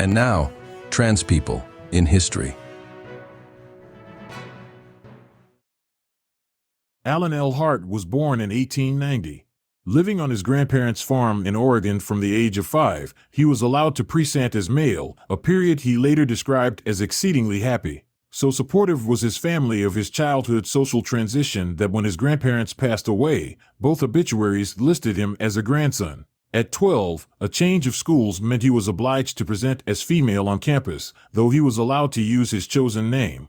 And now, trans people in history. Alan L. Hart was born in 1890. Living on his grandparents' farm in Oregon from the age of 5, he was allowed to present as male, a period he later described as exceedingly happy. So supportive was his family of his childhood social transition that when his grandparents passed away, both obituaries listed him as a grandson. At 12, a change of schools meant he was obliged to present as female on campus, though he was allowed to use his chosen name.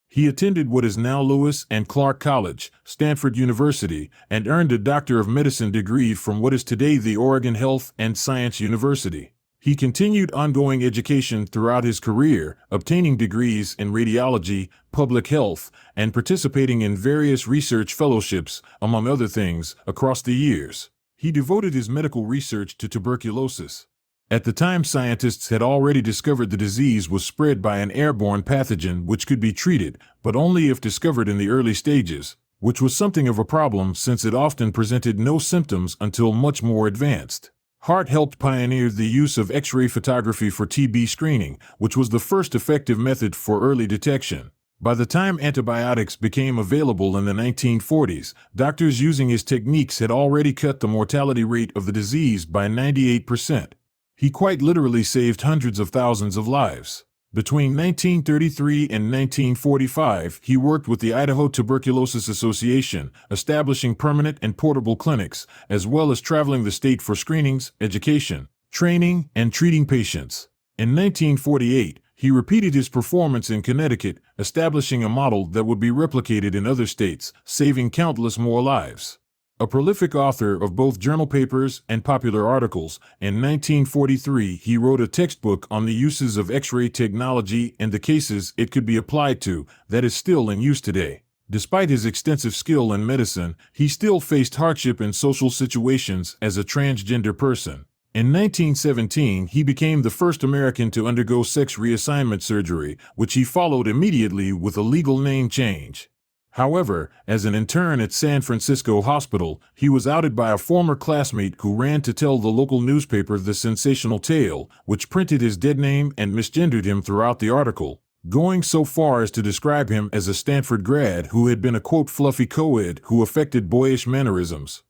He attended what is now Lewis and Clark College, Stanford University, and earned a Doctor of Medicine degree from what is today the Oregon Health and Science University. He continued ongoing education throughout his career, obtaining degrees in radiology, public health, and participating in various research fellowships, among other things, across the years. He devoted his medical research to tuberculosis. At the time, scientists had already discovered the disease was spread by an airborne pathogen which could be treated, but only if discovered in the early stages, which was something of a problem since it often presented no symptoms until much more advanced. Hart helped pioneer the use of X-ray photography for TB screening, which was the first effective method for early detection. By the time antibiotics became available in the 1940s, doctors using his techniques had already cut the mortality rate of the disease by 98%. He quite literally saved hundreds of thousands of lives. Between 1933 and 1945, he worked with the Idaho Tuberculosis Association, establishing permanent and portable clinics, as well as traveling the state for screenings, education, training, and treating patients. In 1948, he repeated his performance in Connecticut, establishing a model that would be replicated in other states, saving countless more lives. A prolific author of both journal papers and popular articles, in 1943 he wrote a textbook on the uses of X-ray technology and the cases it could be applied to, that is still in use today. Despite his extensive skill in medicine, he still faced hardship in social situations as a transgender person. In 1917, he became the first American to undergo sex reassignment surgery, which he followed immediately with a legal name change. However, as an intern at San Francisco Hospital, he was outed by a former classmate who ran to tell the local newspaper the sensational tale, which printed his dead name and misgendered him throughout the article, going so far as to describe him as a Stanford grad who had been a quote fluffy co-ed who affected boyish mannerisms.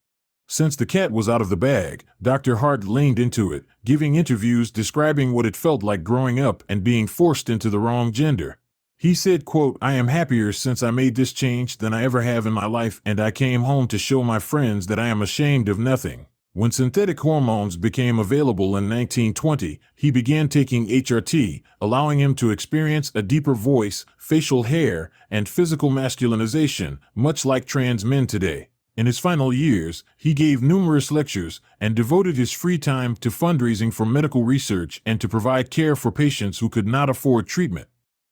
Since the cat was out of the bag, Dr. Hart leaned into it, giving interviews describing what it felt like growing up and being forced into the wrong gender. He said, quote, "I am happier since I made this change than I ever have in my life, and I came home to show my friends that I am ashamed of nothing." When synthetic hormones became available in 1920, he began taking HRT, allowing him to experience a deeper voice, facial hair, and physical masculinization, much like trans men today. In his final years, he gave numerous lectures and devoted his free time to fundraising for medical research and to provide care for patients who could not afford treatment.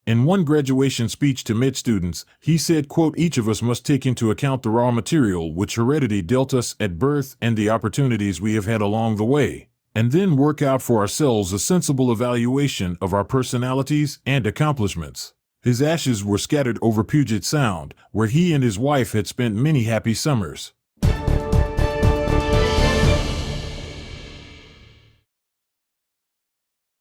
In one graduation speech to med students, he said, quote, "Each of us must take into account the raw material which heredity dealt us at birth and the opportunities we have had along the way, and then work out for ourselves a sensible evaluation of our personalities and accomplishments." His ashes were scattered over Puget Sound, where he and his wife had spent many happy summers.